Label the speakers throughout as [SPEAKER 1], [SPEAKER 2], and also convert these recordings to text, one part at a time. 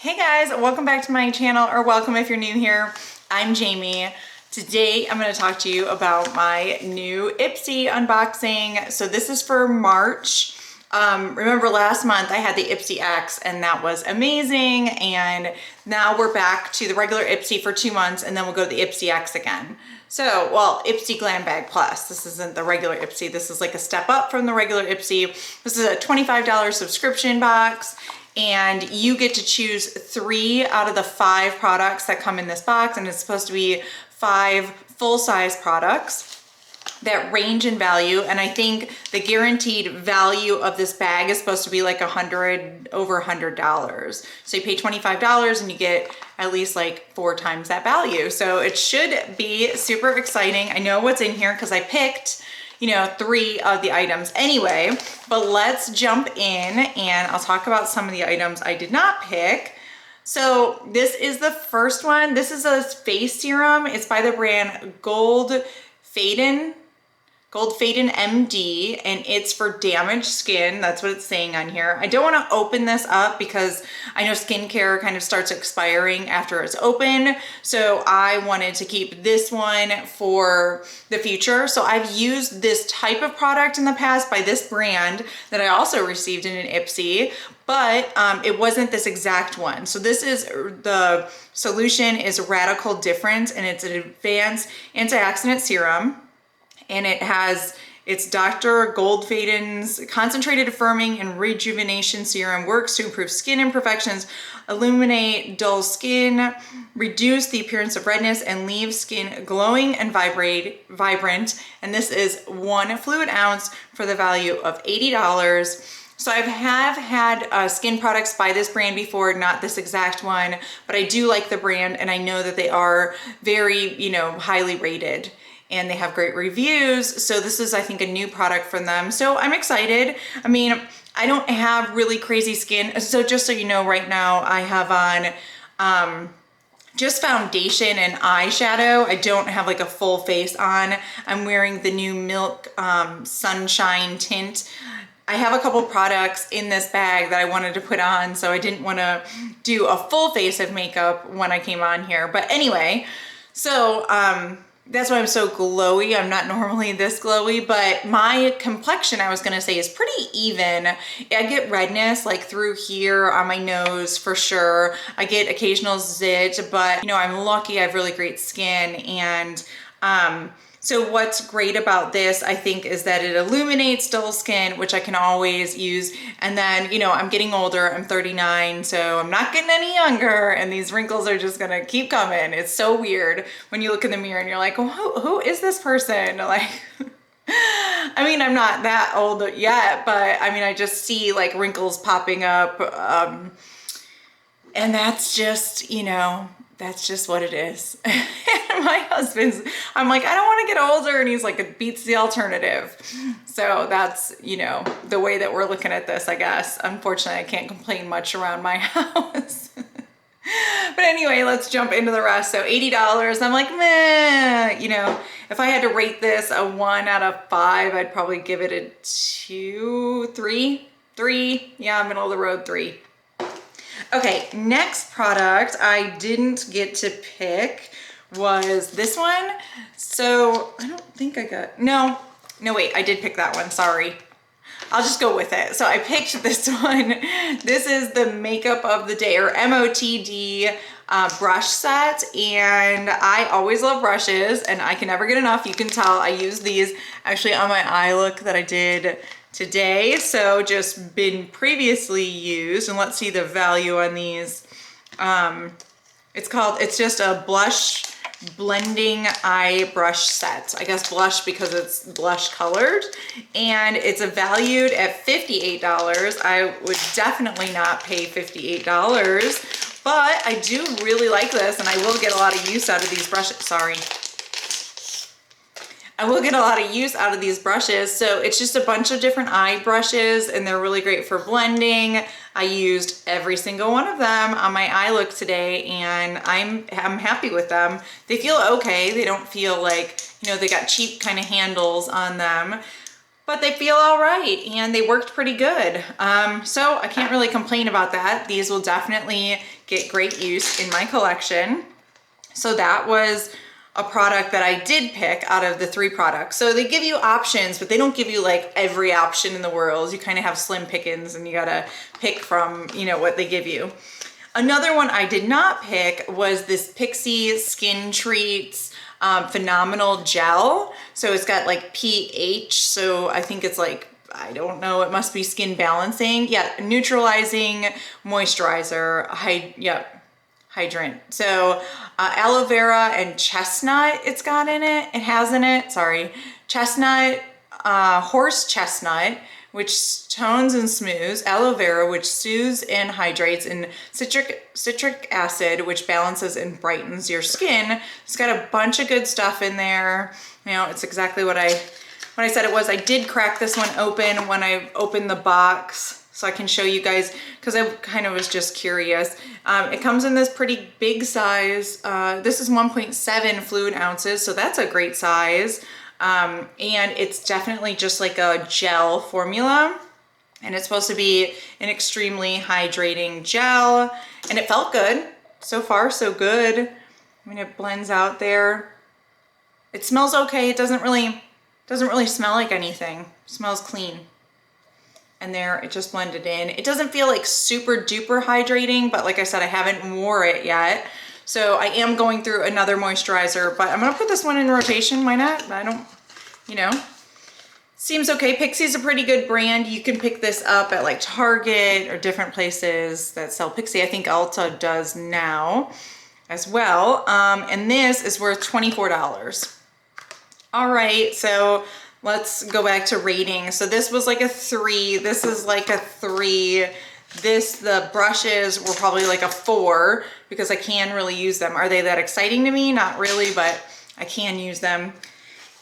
[SPEAKER 1] Hey guys, welcome back to my channel, or welcome if you're new here. I'm Jamie. Today I'm going to talk to you about my new Ipsy unboxing. So this is for March. Remember last month I had the Ipsy X and that was amazing, and now we're back to the regular Ipsy for 2 months and then we'll go to the Ipsy X again. So, well, Ipsy Glam Bag Plus. This isn't the regular Ipsy. This is like a step up from the regular Ipsy. This is a $25 subscription box, and you get to choose 3 out of the 5 products that come in this box, and it's supposed to be 5 full-size products that range in value. And I think the guaranteed value of this bag is supposed to be like over $100. So you pay $25 and you get at least like 4 times that value. So it should be super exciting. I know what's in here because I picked, 3 of the items anyway, but let's jump in and I'll talk about some of the items I did not pick. So this is the first one. This is a face serum. It's by the brand Gold Faden MD, and it's for damaged skin. That's what it's saying on here. I don't want to open this up because I know skincare kind of starts expiring after it's open. So I wanted to keep this one for the future. So I've used this type of product in the past by this brand that I also received in an Ipsy, but it wasn't this exact one. So this is, the solution is Radical Difference, and it's an advanced antioxidant serum. And it's Dr. Goldfaden's concentrated affirming and rejuvenation serum, works to improve skin imperfections, illuminate dull skin, reduce the appearance of redness, and leave skin glowing and vibrant. And this is 1 fluid ounce for the value of $80. So I have had skin products by this brand before, not this exact one, but I do like the brand, and I know that they are very, highly rated. And they have great reviews. So this is, I think, a new product from them. So I'm excited. I mean, I don't have really crazy skin. So just so you know, right now I have on just foundation and eyeshadow. I don't have like a full face on. I'm wearing the new Milk Sunshine tint. I have a couple products in this bag that I wanted to put on, so I didn't want to do a full face of makeup when I came on here. But anyway, so that's why I'm so glowy. I'm not normally this glowy, but my complexion, I was gonna say, is pretty even. I get redness like through here on my nose for sure. I get occasional zit, but I'm lucky. I have really great skin. And so what's great about this, I think, is that it illuminates dull skin, which I can always use. And then, I'm getting older. I'm 39, so I'm not getting any younger, and these wrinkles are just gonna keep coming. It's so weird when you look in the mirror and you're like, well, who is this person? Like, I mean, I'm not that old yet, but I mean, I just see like wrinkles popping up. And that's just, that's just what it is. My husband's, I'm like, I don't want to get older. And he's like, it beats the alternative. So that's, the way that we're looking at this, I guess. Unfortunately, I can't complain much around my house. But anyway, let's jump into the rest. So $80, I'm like, meh, if I had to rate this a 1 out of 5, I'd probably give it a 2, 3. Yeah, middle of the road 3. Okay, next product I didn't get to pick was this one. So I don't think I got, no, wait, I did pick that one, sorry. I'll just go with it. So I picked this one. This is the Makeup of the Day, or MOTD brush set. And I always love brushes and I can never get enough. You can tell I use these actually on my eye look that I did today. So just been previously used, and let's see the value on these. It's just a blush blending eye brush set. I guess blush because it's blush colored, and it's valued at $58. I would definitely not pay $58, but I do really like this, and I will get a lot of use out of these brushes. Sorry. I will get a lot of use out of these brushes. So it's just a bunch of different eye brushes, and they're really great for blending. I used every single one of them on my eye look today, and I'm happy with them. They feel okay. They don't feel like, they got cheap kind of handles on them. but they feel all right and they worked pretty good. So I can't really complain about that. These will definitely get great use in my collection. So that was a product that I did pick out of the 3 products. So they give you options, but they don't give you like every option in the world. You kind of have slim pickings and you gotta pick from, you know, what they give you. Another one I did not pick was this Pixi Skin Treats Phenomenal Gel. So it's got like pH, so I think it's like, I don't know, it must be skin balancing. Yeah, neutralizing moisturizer, hydrant. So aloe vera and chestnut it's got in it. It has in it, sorry. Chestnut, horse chestnut, which tones and smooths, aloe vera, which soothes and hydrates, and citric acid, which balances and brightens your skin. It's got a bunch of good stuff in there. You know, it's exactly what I said it was. I did crack this one open when I opened the box, so I can show you guys, because I kind of was just curious. It comes in this pretty big size. This is 1.7 fluid ounces, so that's a great size. And it's definitely just like a gel formula, and it's supposed to be an extremely hydrating gel, and it felt good. So far, so good. I mean, it blends out there. It smells okay. It doesn't really smell like anything. It smells clean. And there, it just blended in. It doesn't feel like super duper hydrating, but like I said, I haven't wore it yet. So I am going through another moisturizer, but I'm gonna put this one in rotation. Why not? I don't, you know, seems okay. Pixi's a pretty good brand. You can pick this up at like Target or different places that sell Pixi. I think Ulta does now as well. And this is worth $24. All right, so let's go back to rating. So this was like a 3. This is like a 3. The brushes were probably like a 4 because I can really use them. Are they that exciting to me? Not really, but I can use them.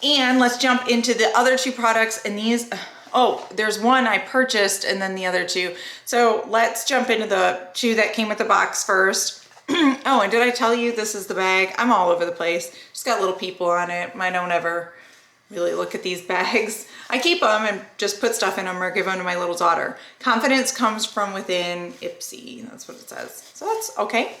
[SPEAKER 1] And let's jump into the other 2 products. And these, oh, there's one I purchased and then the other 2. So let's jump into the 2 that came with the box first. Oh, and did I tell you this is the bag? I'm all over the place. Just got little people on it. I don't ever really look at these bags. I keep them and just put stuff in them or give them to my little daughter. Confidence comes from within, Ipsy. That's what it says. So that's okay.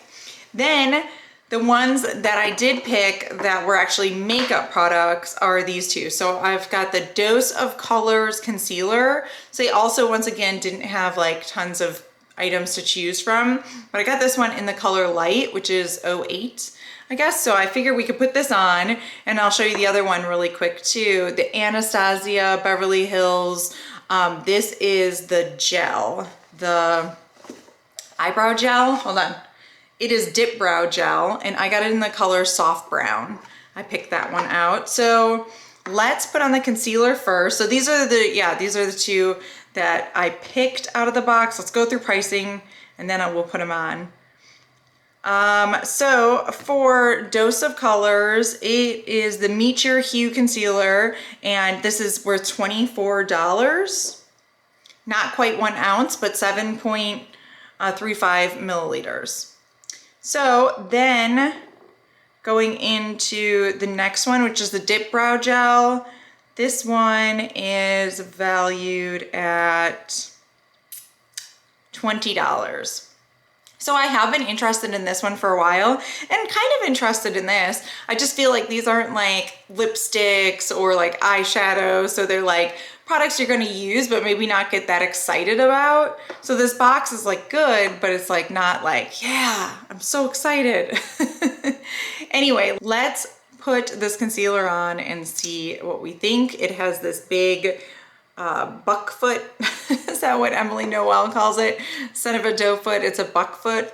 [SPEAKER 1] Then the ones that I did pick that were actually makeup products are these 2. So I've got the Dose of Colors Concealer. So they also, once again, didn't have like tons of items to choose from, but I got this one in the color Light, which is 08, I guess. So I figured we could put this on, and I'll show you the other one really quick too. The Anastasia Beverly Hills. This is the gel, the eyebrow gel. Hold on. It is Dip Brow Gel, and I got it in the color Soft Brown. I picked that one out. So let's put on the concealer first. So these are the 2 that I picked out of the box. Let's go through pricing and then I will put them on. So for Dose of Colors, it is the Meet Your Hue Concealer, and this is worth $24. Not quite 1 ounce, but 7.35 milliliters. So then going into the next one, which is the Dip Brow Gel. This one is valued at $20. So I have been interested in this one for a while and kind of interested in this. I just feel like these aren't like lipsticks or like eyeshadow. So they're like products you're gonna use, but maybe not get that excited about. So this box is like good, but it's like not like, yeah, I'm so excited. Anyway, let's put this concealer on and see what we think. It has this big buck foot. Is that what Emily Noel calls it? Instead of a doe foot, it's a buck foot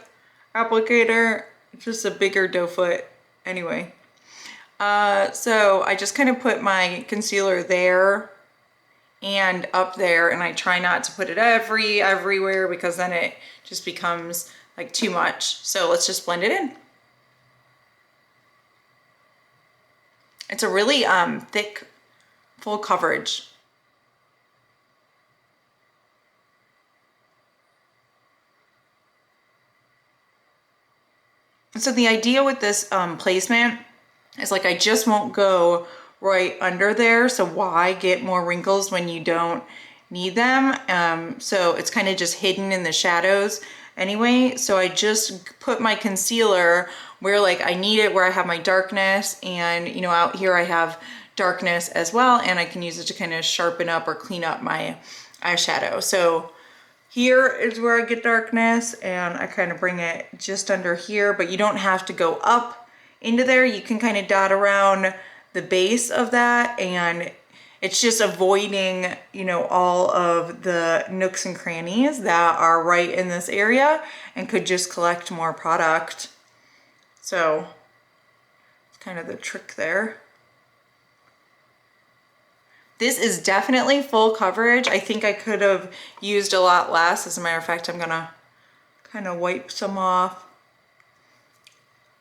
[SPEAKER 1] applicator. It's just a bigger doe foot. Anyway, so I just kind of put my concealer there and up there, and I try not to put it everywhere because then it just becomes like too much. So let's just blend it in. It's a really thick, full coverage. So the idea with this placement is like I just won't go right under there. So why get more wrinkles when you don't need them? So it's kind of just hidden in the shadows anyway. So I just put my concealer where like I need it, where I have my darkness, and you know, out here I have darkness as well, and I can use it to kind of sharpen up or clean up my eyeshadow. So here is where I get darkness, and I kind of bring it just under here, but you don't have to go up into there. You can kind of dot around the base of that, and it's just avoiding, you know, all of the nooks and crannies that are right in this area and could just collect more product. So it's kind of the trick there. This is definitely full coverage. I think I could have used a lot less. As a matter of fact, I'm gonna kind of wipe some off.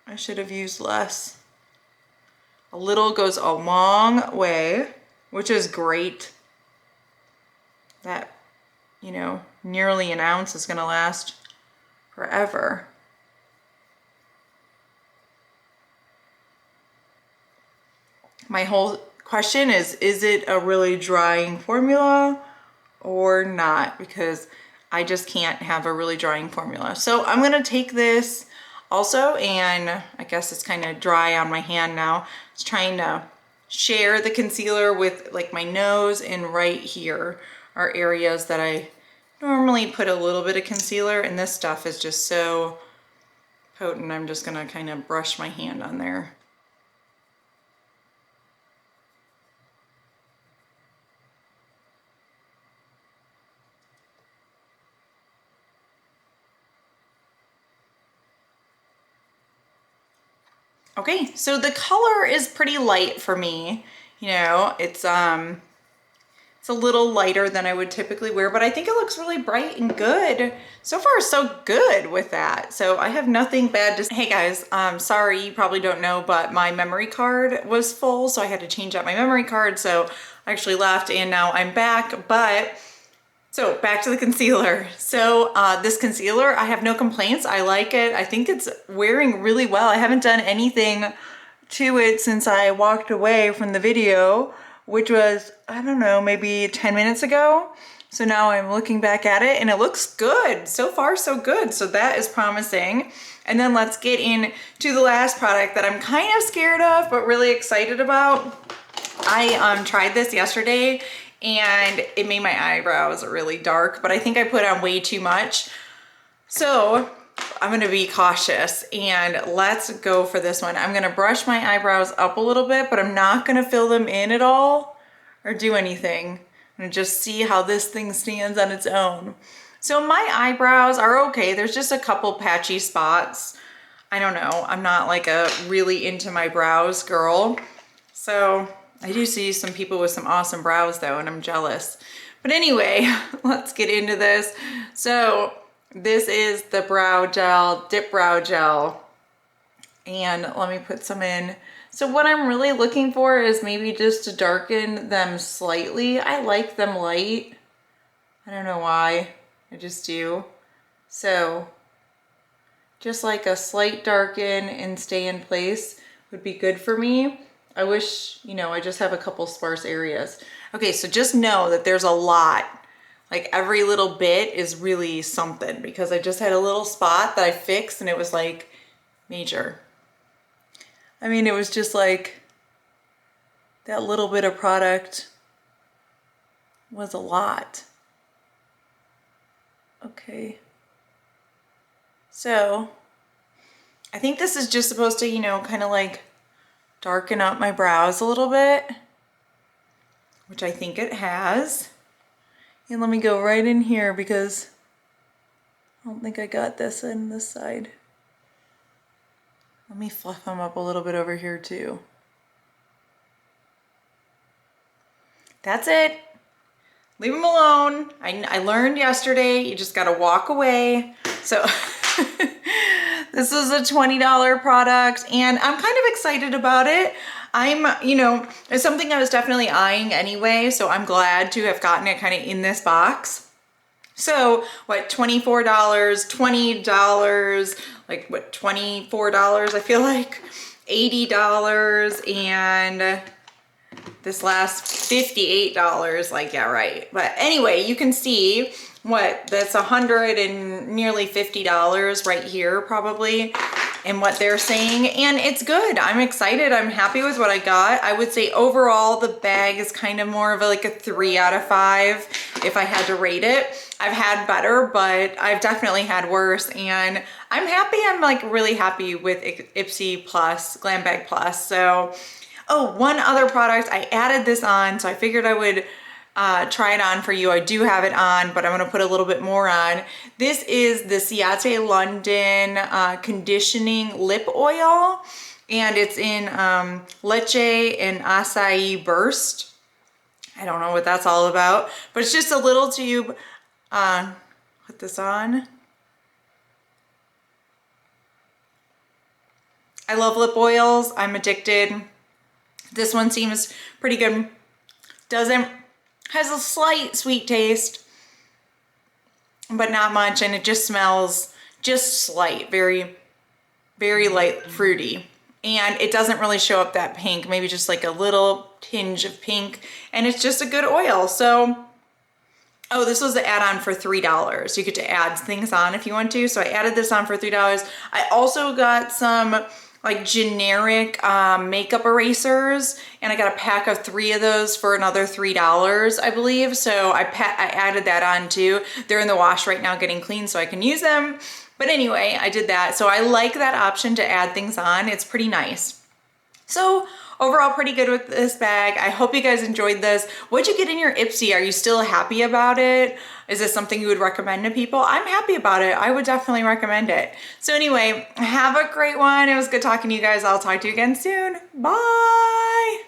[SPEAKER 1] I should have used less. A little goes a long way, which is great. That, you know, nearly an ounce is gonna last forever. My whole question is it a really drying formula or not? Because I just can't have a really drying formula. So I'm gonna take this also, and I guess it's kind of dry on my hand now. I was trying to share the concealer with like my nose, and right here are areas that I normally put a little bit of concealer, and this stuff is just so potent. I'm just gonna kind of brush my hand on there. Okay, so the color is pretty light for me. You know, it's a little lighter than I would typically wear, but I think it looks really bright and good. So far, so good with that. So I have nothing bad to say. Hey guys, sorry, you probably don't know, but my memory card was full, so I had to change out my memory card. So I actually left and now I'm back, so back to the concealer. So this concealer, I have no complaints. I like it. I think it's wearing really well. I haven't done anything to it since I walked away from the video, which was, I don't know, maybe 10 minutes ago. So now I'm looking back at it and it looks good. So far, so good. So that is promising. And then let's get into the last product that I'm kind of scared of, but really excited about. I tried this yesterday and it made my eyebrows really dark, but I think I put on way too much. So I'm gonna be cautious and let's go for this one. I'm gonna brush my eyebrows up a little bit, but I'm not gonna fill them in at all or do anything. I'm gonna just see how this thing stands on its own. So my eyebrows are okay. There's just a couple patchy spots. I don't know. I'm not like a really into my brows girl. So I do see some people with some awesome brows though, and I'm jealous. But anyway, let's get into this. So this is the brow gel, dip brow gel. And let me put some in. So what I'm really looking for is maybe just to darken them slightly. I like them light. I don't know why, I just do. So just like a slight darken and stay in place would be good for me. I wish, you know, I just have a couple sparse areas. Okay, so just know that there's a lot. Like every little bit is really something because I just had a little spot that I fixed and it was like major. I mean, it was just like that little bit of product was a lot. Okay. So I think this is just supposed to, you know, kind of like darken up my brows a little bit, which I think it has. And let me go right in here because I don't think I got this in this side. Let me fluff them up a little bit over here too. That's it. Leave them alone. I learned yesterday, you just gotta walk away. So this is a $20 product and I'm kind of excited about it. You know, it's something I was definitely eyeing anyway, so I'm glad to have gotten it kind of in this box. So what, $24, $20, like what, $24, I feel like, $80, and this last $58, like, yeah, right. But anyway, you can see what that's $100 and nearly $50 right here probably, and what they're saying, and it's good. I'm excited. I'm happy with what I got. I would say overall the bag is kind of more of like a 3 out of 5 if I had to rate it. I've had better, but I've definitely had worse, and I'm happy. I'm like really happy with Ipsy Plus, Glam Bag Plus. So, oh, one other product, I added this on, so I figured I would try it on for you. I do have it on, but I'm gonna put a little bit more on. This is the Ciate London Conditioning Lip Oil, and it's in Leche and Acai Burst. I don't know what that's all about, but it's just a little tube. Put this on. I love lip oils. I'm addicted. This one seems pretty good. Has a slight sweet taste, but not much, and it just smells just slight, very, very light fruity. And it doesn't really show up that pink, maybe just like a little tinge of pink, and it's just a good oil. So, oh, this was the add-on for $3. You get to add things on if you want to. So I added this on for $3. I also got some like generic makeup erasers, and I got a pack of 3 of those for another $3, I believe. So I added that on too. They're in the wash right now getting clean so I can use them. But anyway, I did that. So I like that option to add things on. It's pretty nice. So overall, pretty good with this bag. I hope you guys enjoyed this. What'd you get in your Ipsy? Are you still happy about it? Is this something you would recommend to people? I'm happy about it. I would definitely recommend it. So anyway, have a great one. It was good talking to you guys. I'll talk to you again soon. Bye.